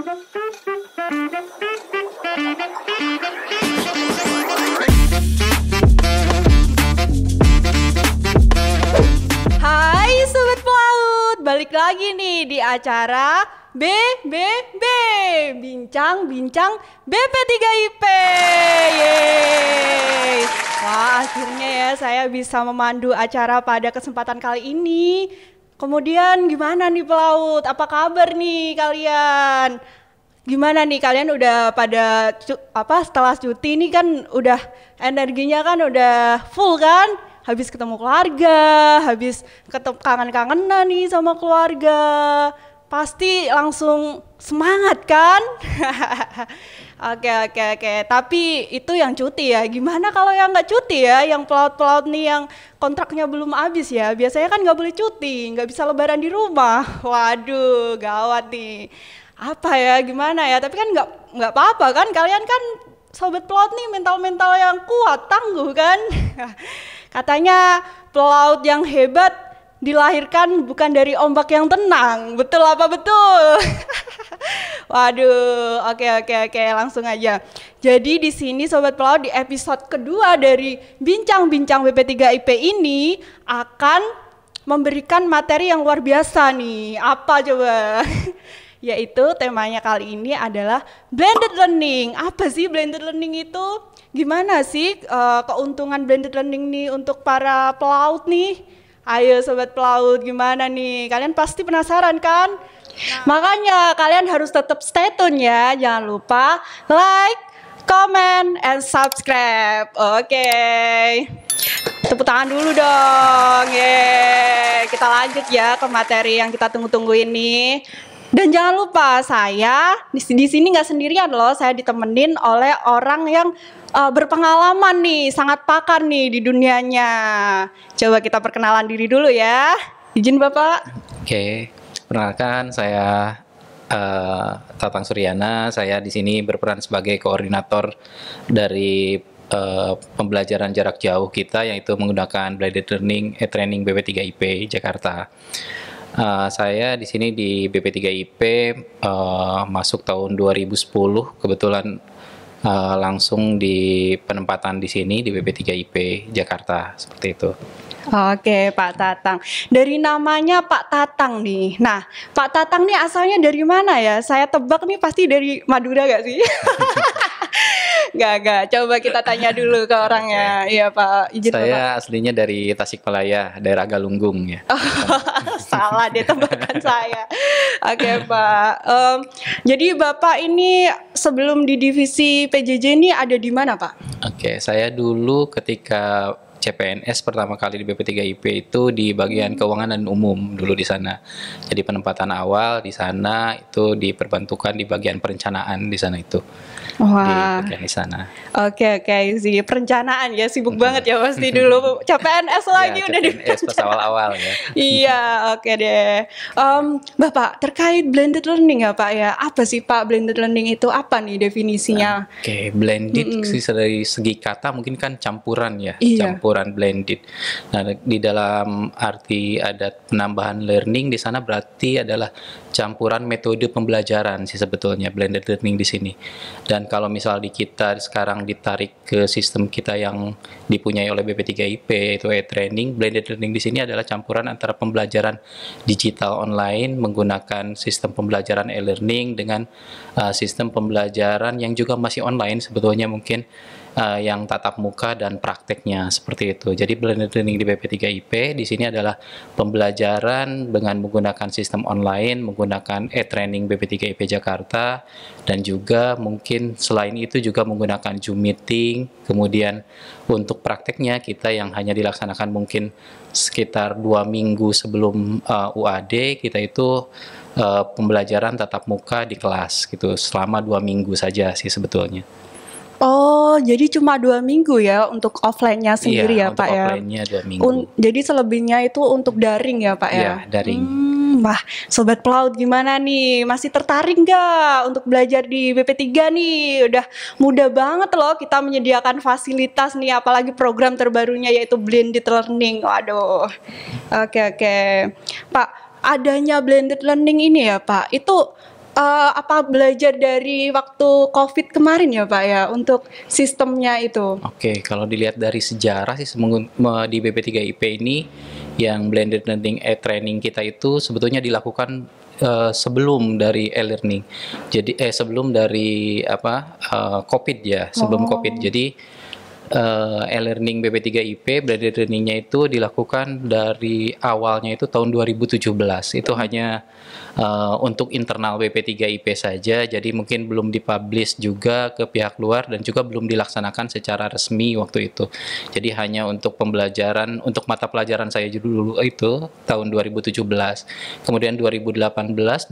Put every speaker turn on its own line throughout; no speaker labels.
Hai Sobat Pelaut, balik lagi nih di acara BBB, Bincang-Bincang BP3IP. Yeay. Wah, akhirnya ya saya bisa memandu acara pada kesempatan kali ini. Kemudian gimana nih Pelaut, apa kabar nih kalian? Gimana nih kalian udah pada setelah cuti ini kan udah energinya kan udah full kan? Habis ketemu keluarga, habis ketemu kangen-kangenan nih sama keluarga. Pasti langsung semangat kan? Oke. Tapi itu yang cuti ya. Gimana kalau yang nggak cuti ya? Yang pelaut-pelaut nih yang kontraknya belum habis ya. Biasanya kan nggak boleh cuti, nggak bisa lebaran di rumah. Waduh, gawat nih. Apa ya? Gimana ya? Tapi kan nggak apa-apa kan? Kalian kan sobat pelaut nih mental-mental yang kuat, tangguh kan? Katanya pelaut yang hebat dilahirkan bukan dari ombak yang tenang. Betul apa betul? Waduh, oke, langsung aja. Jadi di sini sobat pelaut di episode kedua dari Bincang-Bincang BP3IP ini akan memberikan materi yang luar biasa nih. Apa coba? Yaitu temanya kali ini adalah blended learning. Apa sih blended learning itu? Gimana sih keuntungan blended learning nih untuk para pelaut nih? Ayo sobat pelaut, gimana nih? Kalian pasti penasaran kan? Makanya kalian harus tetap stay tune ya. Jangan lupa like, comment, and subscribe. Oke. Tepuk tangan dulu dong. Yeay. Kita lanjut ya ke materi yang kita tunggu-tunggu ini. Dan jangan lupa saya di sini nggak sendirian loh. Saya ditemenin oleh orang yang berpengalaman nih, sangat pakar nih di dunianya. Coba kita perkenalan diri dulu ya. Izin Bapak.
Oke, perkenalkan saya Tatang Suryana. Saya di sini berperan sebagai koordinator dari pembelajaran jarak jauh kita, yaitu menggunakan blended learning training BP3IP Jakarta. Saya di sini di BP3IP masuk tahun 2010, kebetulan langsung di penempatan di sini di BP3IP Jakarta, seperti itu.
Oke, Pak Tatang. Dari namanya Pak Tatang nih. Nah, Pak Tatang nih asalnya dari mana ya? Saya tebak nih pasti dari Madura gak sih? Gak. Coba kita tanya dulu ke orangnya. Iya Pak, izin
Saya
Bapak.
aslinya dari Tasikmalaya, daerah Galunggung ya.
Salah deh tebakan saya. Oke Pak. Jadi Bapak ini sebelum di divisi PJJ ini ada di mana Pak?
Oke, saya dulu ketika CPNS pertama kali di BP3IP itu di bagian keuangan dan umum dulu di sana. Jadi penempatan awal di sana itu diperbantukan di bagian perencanaan di sana itu.
Wah.
Di bagian di sana.
Oke sih perencanaan ya, sibuk banget ya pasti dulu CPNS lagi
Ya,
udah di
CPNS pas awal-awal ya.
Iya, oke deh. Bapak, terkait blended learning ya Pak ya, apa sih Pak blended learning itu, apa nih definisinya?
Oke, blended dari segi kata mungkin kan campuran ya,
Iya.
campuran blended. Nah, di dalam arti ada penambahan learning di sana berarti adalah campuran metode pembelajaran sih sebetulnya blended learning di sini. Dan kalau misal di kita sekarang ditarik ke sistem kita yang dipunyai oleh BP3IP yaitu e-training, blended learning di sini adalah campuran antara pembelajaran digital online menggunakan sistem pembelajaran e-learning dengan sistem pembelajaran yang juga masih online sebetulnya mungkin yang tatap muka dan prakteknya seperti itu. Jadi blended learning di BP3IP di sini adalah pembelajaran dengan menggunakan sistem online, menggunakan e-training BP3IP Jakarta, dan juga mungkin selain itu juga menggunakan Zoom meeting. Kemudian untuk prakteknya kita yang hanya dilaksanakan mungkin sekitar 2 minggu sebelum UAD, kita itu pembelajaran tatap muka di kelas gitu selama 2 minggu saja sih sebetulnya.
Oh, jadi cuma 2 minggu ya untuk offline-nya sendiri ya
untuk
Pak ya?
offline-nya 2 minggu.
Jadi selebihnya itu untuk daring ya Pak ya?
Iya, daring.
Wah, Sobat Pelaut gimana nih? Masih tertarik nggak untuk belajar di BP3 nih? Udah mudah banget loh kita menyediakan fasilitas nih, apalagi program terbarunya yaitu blended learning. Waduh, oke. Pak, adanya blended learning ini ya Pak, itu apa belajar dari waktu COVID kemarin ya Pak ya untuk sistemnya itu?
Oke, kalau dilihat dari sejarah sih di BP3IP ini yang blended learning training kita itu sebetulnya dilakukan sebelum dari e-learning. Jadi sebelum dari COVID ya, sebelum COVID. Jadi e-learning BP3IP blended learningnya itu dilakukan dari awalnya itu tahun 2017. Itu hanya untuk internal BP3IP saja, jadi mungkin belum dipublish juga ke pihak luar dan juga belum dilaksanakan secara resmi waktu itu. Jadi hanya untuk pembelajaran, untuk mata pelajaran saya dulu itu tahun 2017. Kemudian 2018, 2019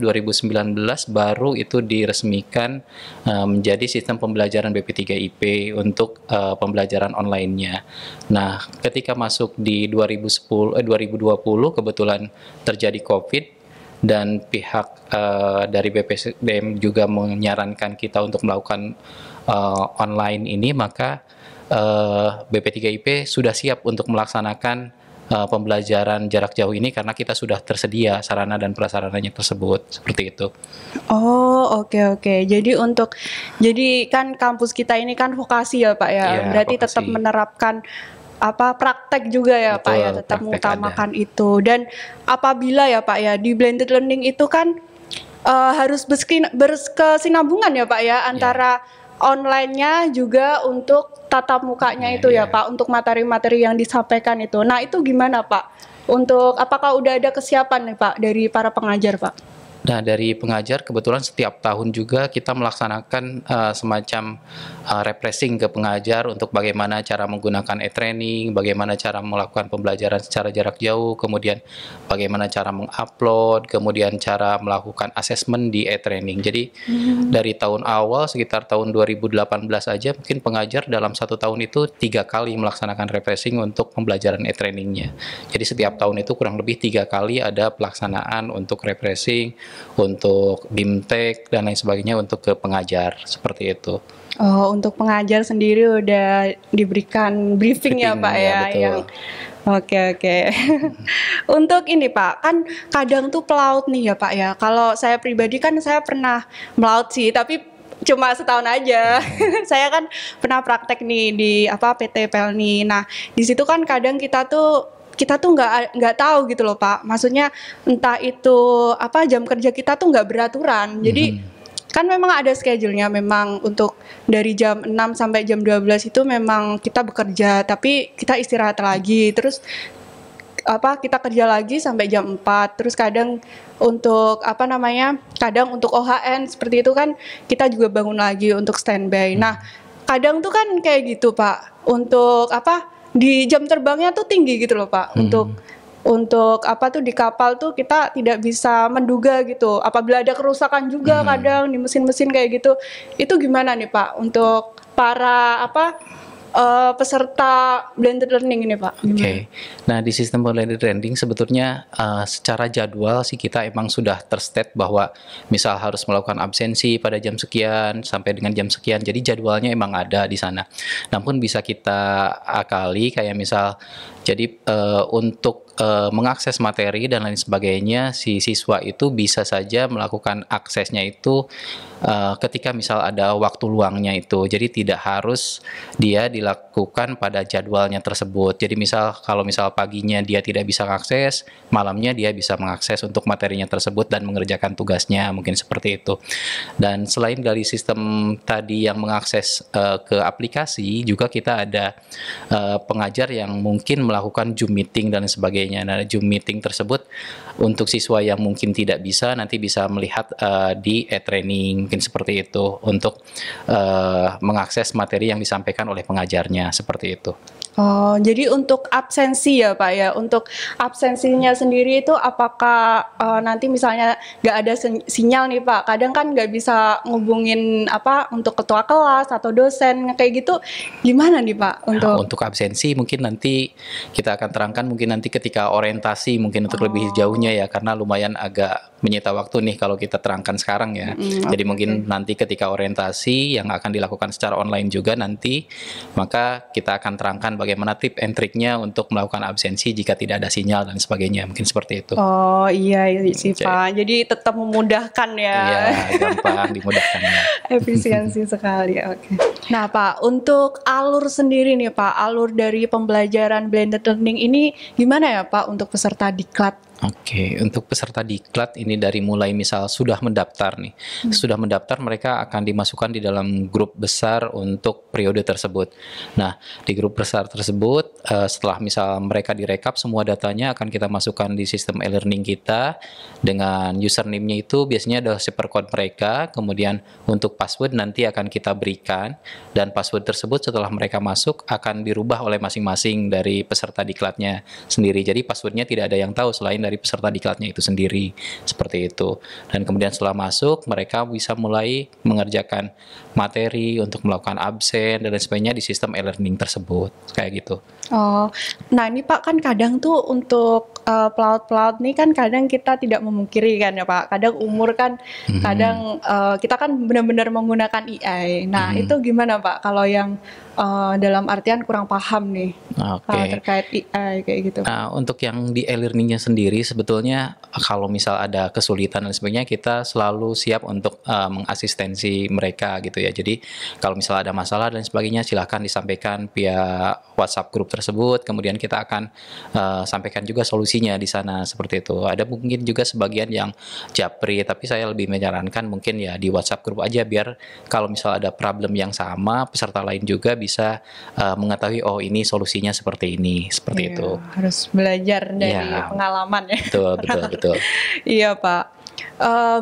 baru itu diresmikan menjadi sistem pembelajaran BP3IP untuk pembelajaran online-nya. Nah, ketika masuk di 2020 kebetulan terjadi COVID dan pihak dari BPSDM juga menyarankan kita untuk melakukan online ini, maka BP3IP sudah siap untuk melaksanakan pembelajaran jarak jauh ini karena kita sudah tersedia sarana dan prasarananya tersebut, seperti itu.
Oh, oke. Jadi kan kampus kita ini kan vokasi ya Pak ya.
Iya,
Berarti
vokasi.
tetap menerapkan praktek juga ya Pak ya,
Betul,
tetap
praktek
mengutamakan itu. Dan apabila ya Pak ya di blended learning itu kan harus berkesinambungan ya Pak ya antara online-nya juga untuk tatap mukanya itu ya Pak, untuk materi-materi yang disampaikan itu. Nah, itu gimana Pak? Untuk apakah udah ada kesiapan nih Pak dari para pengajar Pak?
Nah, dari pengajar kebetulan setiap tahun juga kita melaksanakan semacam refreshing ke pengajar untuk bagaimana cara menggunakan e-training, bagaimana cara melakukan pembelajaran secara jarak jauh, kemudian bagaimana cara mengupload, kemudian cara melakukan asesmen di e-training. Jadi dari tahun awal sekitar tahun 2018 aja mungkin pengajar dalam 1 tahun itu 3 kali melaksanakan refreshing untuk pembelajaran e-trainingnya. Jadi setiap tahun itu kurang lebih 3 kali ada pelaksanaan untuk refreshing, untuk BIMTEK dan lain sebagainya untuk ke pengajar, seperti itu.
Oh, untuk pengajar sendiri udah diberikan briefing ya Pak ya,
betul.
yang Oke. Untuk ini Pak, kan kadang tuh pelaut nih ya Pak ya. Kalau saya pribadi kan saya pernah melaut sih, tapi cuma setahun aja. Saya kan pernah praktek nih di PT Pelni. Nah, di situ kan kadang kita tuh nggak tahu gitu loh Pak. Maksudnya entah itu jam kerja kita tuh nggak beraturan. Jadi kan memang ada schedule-nya, memang untuk dari jam 6 sampai jam 12 itu memang kita bekerja, tapi kita istirahat lagi. Terus kita kerja lagi sampai jam 4. Terus kadang untuk kadang untuk OHN seperti itu kan kita juga bangun lagi untuk standby. Nah, kadang tuh kan kayak gitu Pak. Untuk di jam terbangnya tuh tinggi gitu loh Pak. Untuk di kapal tuh kita tidak bisa menduga gitu. Apabila ada kerusakan juga kadang di mesin-mesin kayak gitu. Itu gimana nih Pak untuk para peserta blended learning ini Pak?
Oke. Nah, di sistem blended learning sebetulnya secara jadwal sih kita emang sudah terstate bahwa misal harus melakukan absensi pada jam sekian sampai dengan jam sekian. Jadi jadwalnya emang ada di sana. Namun bisa kita akali kayak misal jadi untuk mengakses materi dan lain sebagainya, si siswa itu bisa saja melakukan aksesnya itu ketika misal ada waktu luangnya itu. Jadi tidak harus dia dilakukan pada jadwalnya tersebut. Jadi kalau misal paginya dia tidak bisa mengakses, malamnya dia bisa mengakses untuk materinya tersebut dan mengerjakan tugasnya, mungkin seperti itu. Dan selain dari sistem tadi yang mengakses ke aplikasi, juga kita ada pengajar yang mungkin melakukan Zoom meeting dan sebagainya. Nah, Zoom meeting tersebut untuk siswa yang mungkin tidak bisa nanti bisa melihat di e-training, mungkin seperti itu untuk mengakses materi yang disampaikan oleh pengajarnya, seperti itu.
Oh, jadi untuk absensi ya Pak ya, untuk absensinya sendiri itu apakah nanti misalnya nggak ada sinyal nih Pak, kadang kan nggak bisa ngubungin untuk ketua kelas atau dosen kayak gitu, gimana nih Pak
untuk absensi mungkin nanti kita akan terangkan mungkin nanti ketika orientasi mungkin untuk lebih jauhnya ya, karena lumayan agak menyita waktu nih kalau kita terangkan sekarang ya. Jadi mungkin nanti ketika orientasi yang akan dilakukan secara online juga nanti, maka kita akan terangkan bagaimana tip and triknya untuk melakukan absensi jika tidak ada sinyal dan sebagainya, mungkin seperti itu.
Oh iya sih Pak, jadi tetap memudahkan ya.
Iya, gampang dimudahkan ya.
Efisiensi sekali, oke. Nah Pak, untuk alur sendiri nih Pak, alur dari pembelajaran blended learning ini gimana ya Pak untuk peserta diklat?
Oke, untuk peserta diklat ini dari mulai misal sudah mendaftar nih, sudah mendaftar mereka akan dimasukkan di dalam grup besar untuk periode tersebut. Nah, di grup besar tersebut setelah misal mereka direkap semua datanya akan kita masukkan di sistem e-learning kita dengan username-nya itu biasanya ada super code mereka, kemudian untuk password nanti akan kita berikan dan password tersebut setelah mereka masuk akan dirubah oleh masing-masing dari peserta diklatnya sendiri. Jadi passwordnya tidak ada yang tahu selain dari peserta diklatnya itu sendiri, seperti itu. Dan kemudian setelah masuk mereka bisa mulai mengerjakan materi untuk melakukan absen dan lain sebagainya di sistem e-learning tersebut, kayak gitu.
Oh, nah ini Pak kan kadang tuh untuk pelaut-pelaut nih kan kadang kita tidak memungkiri kan ya Pak, kadang umur kan, kadang kita kan benar-benar menggunakan AI. Nah itu gimana Pak kalau yang dalam artian kurang paham nih terkait AI kayak gitu?
Nah, untuk yang di e-learningnya sendiri sebetulnya kalau misal ada kesulitan dan sebagainya kita selalu siap untuk mengasistensi mereka gitu ya. Jadi kalau misal ada masalah dan sebagainya silahkan disampaikan via WhatsApp grup tersebut, kemudian kita akan sampaikan juga solusinya di sana seperti itu. Ada mungkin juga sebagian yang japri, tapi saya lebih menyarankan mungkin ya di WhatsApp grup aja biar kalau misal ada problem yang sama peserta lain juga bisa mengetahui oh ini solusinya seperti ini, seperti itu.
Harus belajar dari pengalaman ya.
Betul.
Iya Pak.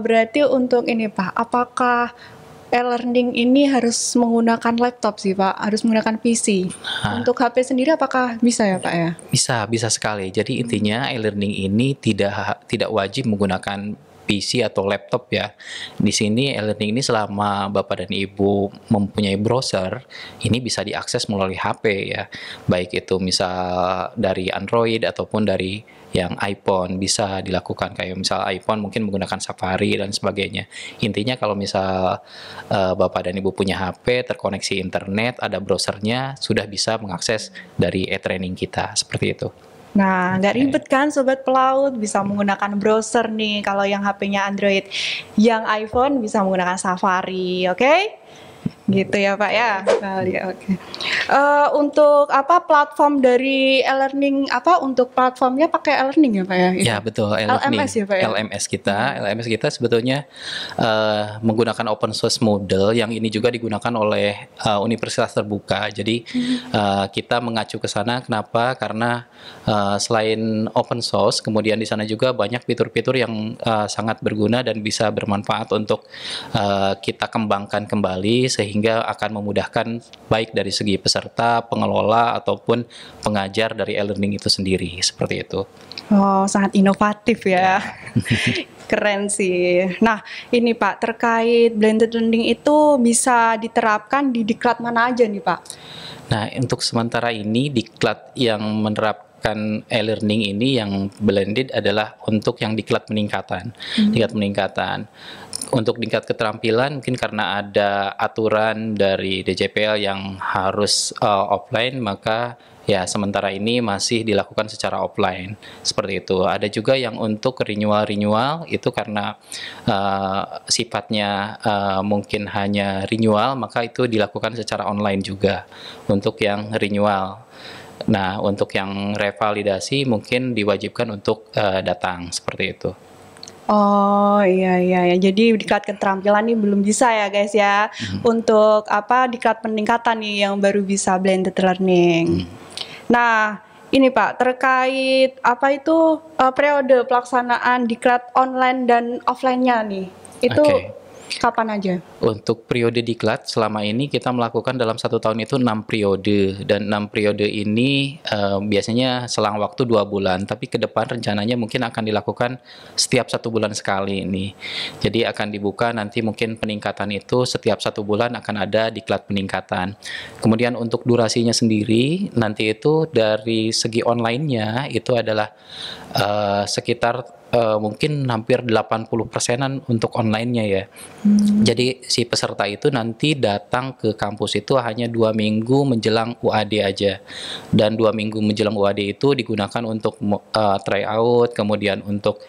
Berarti untuk ini Pak, apakah e-learning ini harus menggunakan laptop sih Pak? Harus menggunakan PC? Untuk HP sendiri apakah bisa ya Pak ya?
Bisa sekali. Jadi intinya e-learning ini tidak wajib menggunakan PC atau laptop ya. Di sini e-learning ini selama Bapak dan Ibu mempunyai browser, ini bisa diakses melalui HP ya. Baik itu misal dari Android ataupun dari yang iPhone bisa dilakukan, kayak misal iPhone mungkin menggunakan Safari dan sebagainya. Intinya kalau misal Bapak dan Ibu punya HP, terkoneksi internet, ada browsernya, sudah bisa mengakses dari e-training kita, seperti itu.
Nah, nggak ribet kan Sobat Pelaut, bisa menggunakan browser nih kalau yang HP-nya Android. Yang iPhone bisa menggunakan Safari, oke? Gitu ya Pak ya. Oke. Untuk platform dari e-learning untuk platformnya pakai e-learning ya Pak ya?
Ya betul, e-learning.
LMS ya Pak ya?
LMS kita sebetulnya menggunakan open source model yang ini juga digunakan oleh universitas terbuka. Jadi kita mengacu ke sana. Kenapa? Karena selain open source, kemudian di sana juga banyak fitur-fitur yang sangat berguna dan bisa bermanfaat untuk kita kembangkan kembali sehingga akan memudahkan baik dari segi peserta, pengelola ataupun pengajar dari e-learning itu sendiri, seperti itu.
Oh, sangat inovatif ya. Keren sih. Nah, ini Pak, terkait blended learning itu bisa diterapkan di diklat mana aja nih Pak?
Nah, untuk sementara ini diklat yang menerapkan e-learning ini yang blended adalah untuk yang diklat peningkatan. Diklat peningkatan. Untuk tingkat keterampilan mungkin karena ada aturan dari DJPL yang harus offline, maka ya sementara ini masih dilakukan secara offline, seperti itu. Ada juga yang untuk renewal itu karena sifatnya mungkin hanya renewal, maka itu dilakukan secara online juga untuk yang renewal. Nah, untuk yang revalidasi mungkin diwajibkan untuk datang, seperti itu.
Oh iya. Jadi diklat keterampilan nih belum bisa ya guys ya. Untuk diklat peningkatan nih yang baru bisa blended learning. Nah, ini Pak, terkait periode pelaksanaan diklat online dan offline-nya nih. Itu kapan aja?
Untuk periode diklat selama ini kita melakukan dalam 1 tahun itu 6 periode, dan 6 periode ini biasanya selang waktu 2 bulan, tapi ke depan rencananya mungkin akan dilakukan setiap 1 bulan sekali ini. Jadi akan dibuka nanti mungkin peningkatan itu setiap 1 bulan akan ada diklat peningkatan. Kemudian untuk durasinya sendiri nanti itu dari segi online-nya itu adalah sekitar mungkin hampir 80%-an untuk online-nya ya. Jadi si peserta itu nanti datang ke kampus itu hanya 2 minggu menjelang UAD aja, dan 2 minggu menjelang UAD itu digunakan untuk tryout, kemudian untuk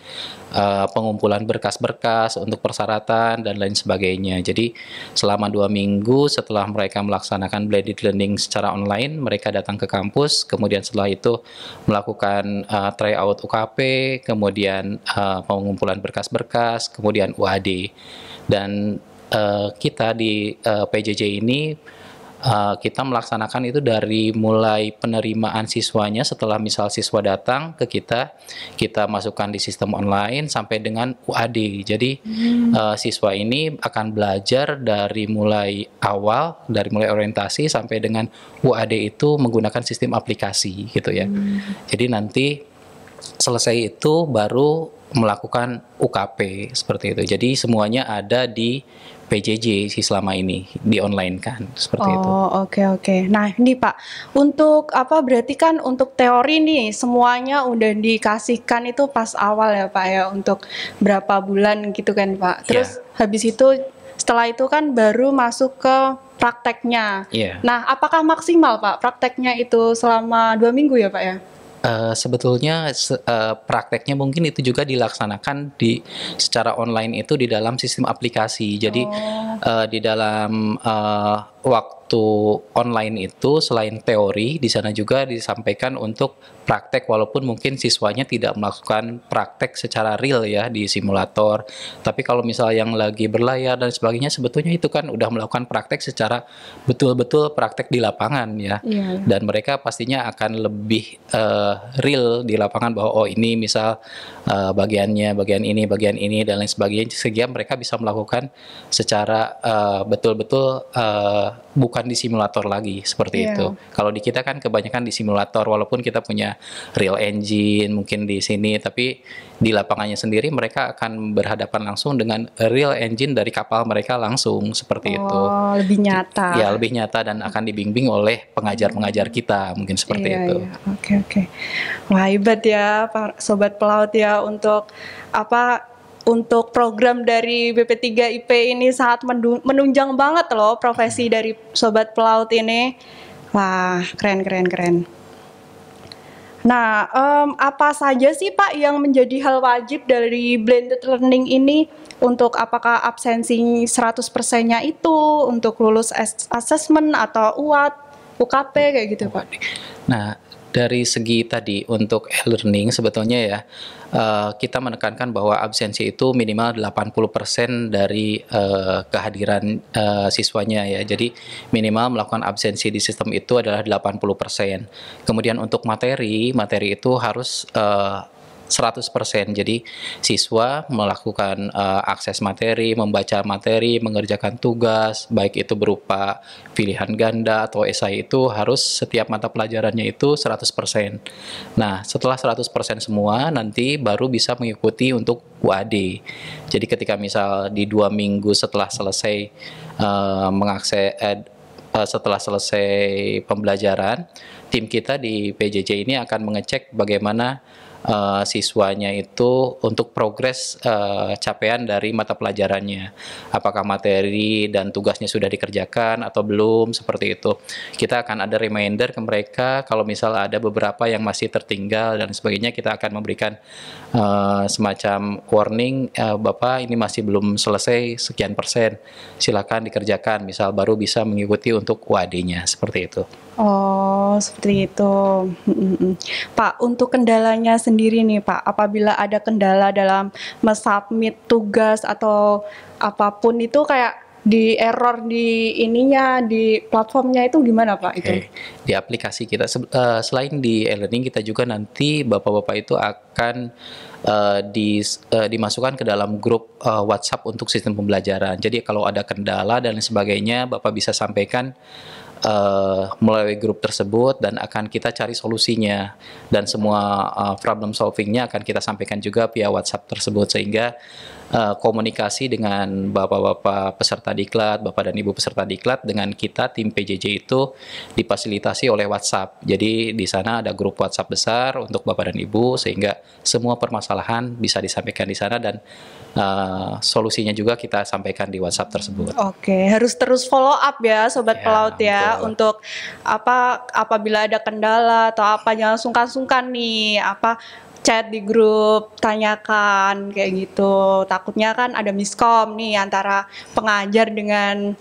pengumpulan berkas-berkas untuk persyaratan dan lain sebagainya. Jadi selama 2 minggu setelah mereka melaksanakan blended learning secara online, mereka datang ke kampus, kemudian setelah itu melakukan tryout UKP, kemudian pengumpulan berkas-berkas, kemudian UAD. Dan kita di PJJ ini kita melaksanakan itu dari mulai penerimaan siswanya, setelah misal siswa datang ke kita masukkan di sistem online sampai dengan UAD. Jadi siswa ini akan belajar dari mulai awal, dari mulai orientasi sampai dengan UAD itu menggunakan sistem aplikasi gitu ya. Jadi nanti selesai itu baru melakukan UKP seperti itu. Jadi semuanya ada di PJJ sih selama ini, di online kan seperti itu.
Oh, oke. Nah, ini Pak, untuk apa berarti kan untuk teori nih semuanya udah dikasihkan itu pas awal ya Pak ya, untuk berapa bulan gitu kan Pak. Terus habis itu setelah itu kan baru masuk ke prakteknya. Nah, apakah maksimal Pak prakteknya itu selama 2 minggu ya Pak ya?
Sebetulnya prakteknya mungkin itu juga dilaksanakan secara online itu di dalam sistem aplikasi. Jadi di dalam waktu online itu selain teori, di sana juga disampaikan untuk praktek, walaupun mungkin siswanya tidak melakukan praktek secara real ya di simulator. Tapi kalau misalnya yang lagi berlayar dan sebagainya, sebetulnya itu kan udah melakukan praktek secara betul-betul praktek di lapangan ya. Dan mereka pastinya akan lebih real di lapangan bahwa oh ini misal bagiannya, bagian ini dan lain sebagainya, sehingga mereka bisa melakukan secara betul-betul bukan di simulator lagi seperti itu. Kalau di kita kan kebanyakan di simulator, walaupun kita punya real engine mungkin di sini, tapi di lapangannya sendiri mereka akan berhadapan langsung dengan real engine dari kapal mereka langsung seperti itu.
Lebih nyata.
Ya, lebih nyata dan akan dibimbing oleh pengajar-pengajar kita mungkin seperti itu.
Oke. Wah, hebat ya Pak Sobat Pelaut ya, untuk untuk program dari BP3IP ini sangat menunjang banget loh profesi dari Sobat Pelaut ini. Wah, keren. Nah, apa saja sih Pak yang menjadi hal wajib dari blended learning ini? Untuk apakah absensi 100%-nya itu untuk lulus assessment atau UAT, UKP kayak gitu Pak?
Nah, dari segi tadi untuk e-learning sebetulnya ya kita menekankan bahwa absensi itu minimal 80% dari kehadiran siswanya ya. Jadi minimal melakukan absensi di sistem itu adalah 80%. Kemudian untuk materi itu harus 100%. Jadi siswa melakukan akses materi, membaca materi, mengerjakan tugas, baik itu berupa pilihan ganda atau esai, itu harus setiap mata pelajarannya itu 100%. Nah, setelah 100% semua, nanti baru bisa mengikuti untuk UAD. Jadi ketika misal di 2 minggu setelah selesai setelah selesai pembelajaran, tim kita di PJJ ini akan mengecek bagaimana siswanya itu untuk progres capaian dari mata pelajarannya, apakah materi dan tugasnya sudah dikerjakan atau belum, seperti itu. Kita akan ada reminder ke mereka kalau misal ada beberapa yang masih tertinggal dan sebagainya. Kita akan memberikan semacam warning, Bapak ini masih belum selesai sekian persen, silakan dikerjakan, misal baru bisa mengikuti untuk UAD-nya, seperti itu.
Oh, seperti itu. Pak, untuk kendalanya sendiri nih Pak, apabila ada kendala dalam submit tugas atau apapun itu, kayak di error di ininya, di platformnya itu gimana Pak? Itu
di aplikasi kita selain di e-learning, kita juga nanti bapak-bapak itu akan dimasukkan ke dalam grup WhatsApp untuk sistem pembelajaran. Jadi kalau ada kendala dan sebagainya, Bapak bisa sampaikan melalui grup tersebut dan akan kita cari solusinya, dan semua problem solvingnya akan kita sampaikan juga via WhatsApp tersebut, sehingga komunikasi dengan bapak-bapak peserta diklat, bapak dan ibu peserta diklat dengan kita tim PJJ itu difasilitasi oleh WhatsApp. Jadi di sana ada grup WhatsApp besar untuk bapak dan ibu sehingga semua permasalahan bisa disampaikan di sana dan solusinya juga kita sampaikan di WhatsApp tersebut.
Oke, harus terus follow up ya Sobat
Ya,
Pelaut ya,
betul.
untuk apabila ada kendala atau apa jangan sungkan-sungkan nih, chat di grup, tanyakan kayak gitu. Takutnya kan ada miskom nih antara pengajar dengan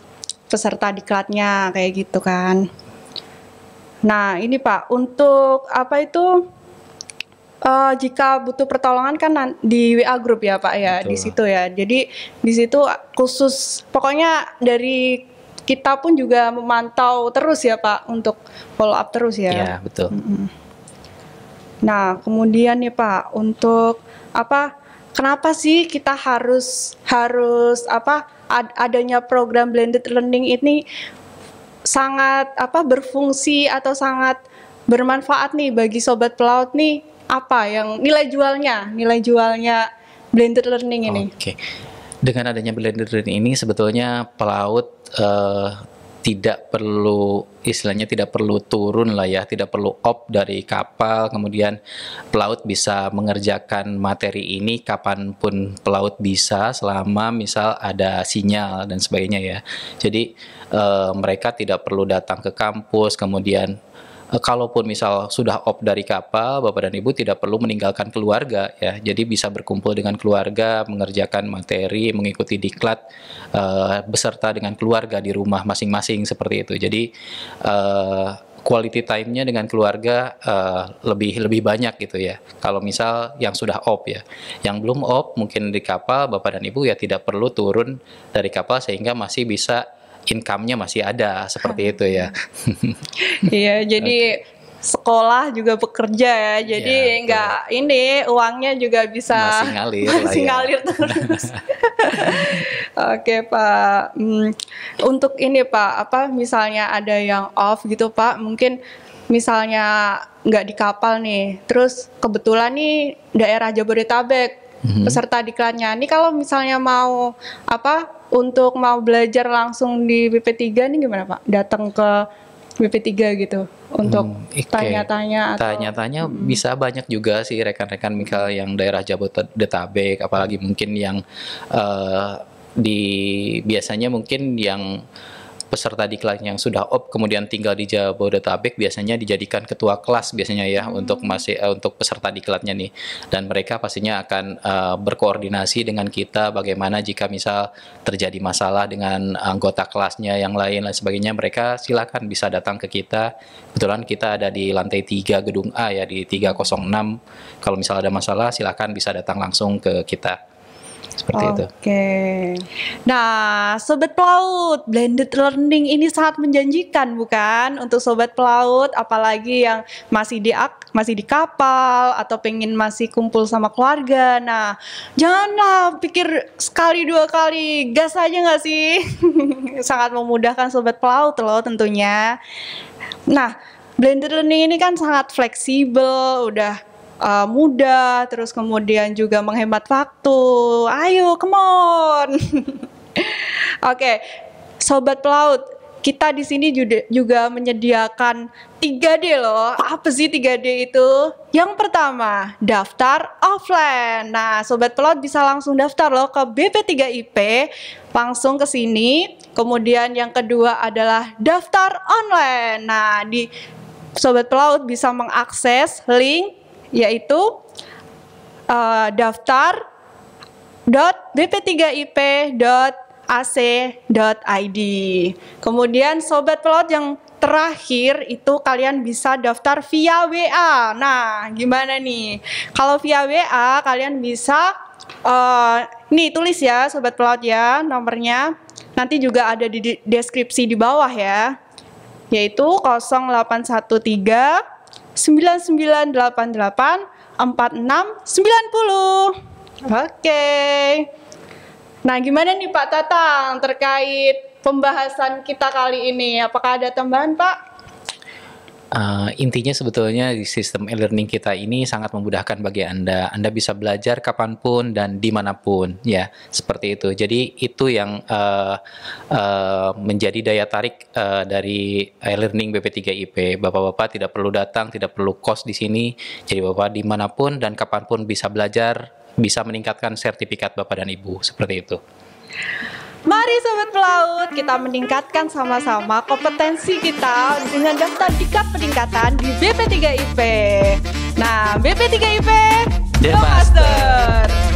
peserta diklatnya kayak gitu kan. Nah, ini Pak, untuk jika butuh pertolongan kan di WA grup ya Pak ya,
Betul.
di situ ya. Jadi di situ khusus, pokoknya dari kita pun juga memantau terus ya Pak untuk follow up terus ya.
Ya, betul.
Nah, kemudian nih Pak, untuk kenapa sih kita harus adanya program blended learning ini sangat berfungsi atau sangat bermanfaat nih bagi Sobat Pelaut nih, apa yang nilai jualnya blended learning ini?
Oke. Dengan adanya blended learning ini sebetulnya pelaut tidak perlu turun lah ya, tidak perlu op dari kapal, kemudian pelaut bisa mengerjakan materi ini kapanpun pelaut bisa selama misal ada sinyal dan sebagainya ya. Jadi mereka tidak perlu datang ke kampus, kemudian kalaupun misal sudah off dari kapal, Bapak dan Ibu tidak perlu meninggalkan keluarga ya. Jadi bisa berkumpul dengan keluarga, mengerjakan materi, mengikuti diklat beserta dengan keluarga di rumah masing-masing seperti itu. Jadi quality time-nya dengan keluarga lebih banyak gitu ya. Kalau misal yang sudah off ya. Yang belum off mungkin di kapal, Bapak dan Ibu ya tidak perlu turun dari kapal sehingga masih bisa income-nya masih ada seperti itu ya.
Iya, jadi sekolah juga bekerja ya, jadi nggak uangnya juga bisa
masih ngalir lah ya.
ngalir terus. Oke Pak, untuk ini Pak, misalnya ada yang off gitu Pak, mungkin misalnya nggak di kapal nih, terus kebetulan nih daerah Jabodetabek peserta diklatnya, ini kalau misalnya mau untuk mau belajar langsung di BP3 nih gimana Pak? Datang ke BP3 gitu untuk tanya-tanya atau
tanya-tanya bisa banyak juga sih rekan-rekan Mika yang daerah Jabodetabek, apalagi mungkin yang biasanya mungkin yang peserta diklat yang sudah op kemudian tinggal di Jabodetabek biasanya dijadikan ketua kelas biasanya ya untuk peserta diklatnya nih, dan mereka pastinya akan berkoordinasi dengan kita bagaimana jika misal terjadi masalah dengan anggota kelasnya yang lain dan sebagainya, mereka silakan bisa datang ke kita. Kebetulan kita ada di lantai 3 gedung A ya, di 306. Kalau misal ada masalah silakan bisa datang langsung ke kita. Seperti itu.
Oke. Nah, Sobat Pelaut, blended learning ini sangat menjanjikan bukan untuk Sobat Pelaut, apalagi yang masih di kapal atau pengen masih kumpul sama keluarga. Nah, janganlah pikir sekali dua kali, gas aja nggak sih? Sangat memudahkan Sobat Pelaut loh tentunya. Nah, blended learning ini kan sangat fleksibel, udah mudah, terus kemudian juga menghemat waktu. Ayo, come on. Oke, Sobat Pelaut, kita di sini juga menyediakan 3D loh. Apa sih 3D itu? Yang pertama, daftar offline. Nah, Sobat Pelaut bisa langsung daftar loh ke BP3IP, langsung ke sini. Kemudian yang kedua adalah daftar online. Nah, Sobat Pelaut bisa mengakses link yaitu daftar.bp3ip.ac.id. Kemudian Sobat Pelaut yang terakhir itu kalian bisa daftar via WA. Nah, gimana nih? Kalau via WA kalian bisa nih tulis ya Sobat Pelaut ya nomornya. Nanti juga ada di deskripsi di bawah ya. Yaitu 0813 9988 4690. Oke. Nah, gimana nih Pak Tatang terkait pembahasan kita kali ini? Apakah ada tambahan, Pak?
Intinya sebetulnya di sistem e-learning kita ini sangat memudahkan bagi Anda. Anda bisa belajar kapanpun dan dimanapun, ya seperti itu. Jadi itu yang menjadi daya tarik dari e-learning BP3IP. Bapak-bapak tidak perlu datang, tidak perlu kos di sini. Jadi Bapak dimanapun dan kapanpun bisa belajar, bisa meningkatkan sertifikat Bapak dan Ibu, seperti itu.
Mari Sobat Pelaut, kita meningkatkan sama-sama kompetensi kita dengan daftar diklat peningkatan di BP3IP. Nah, BP3IP,
The
The Master.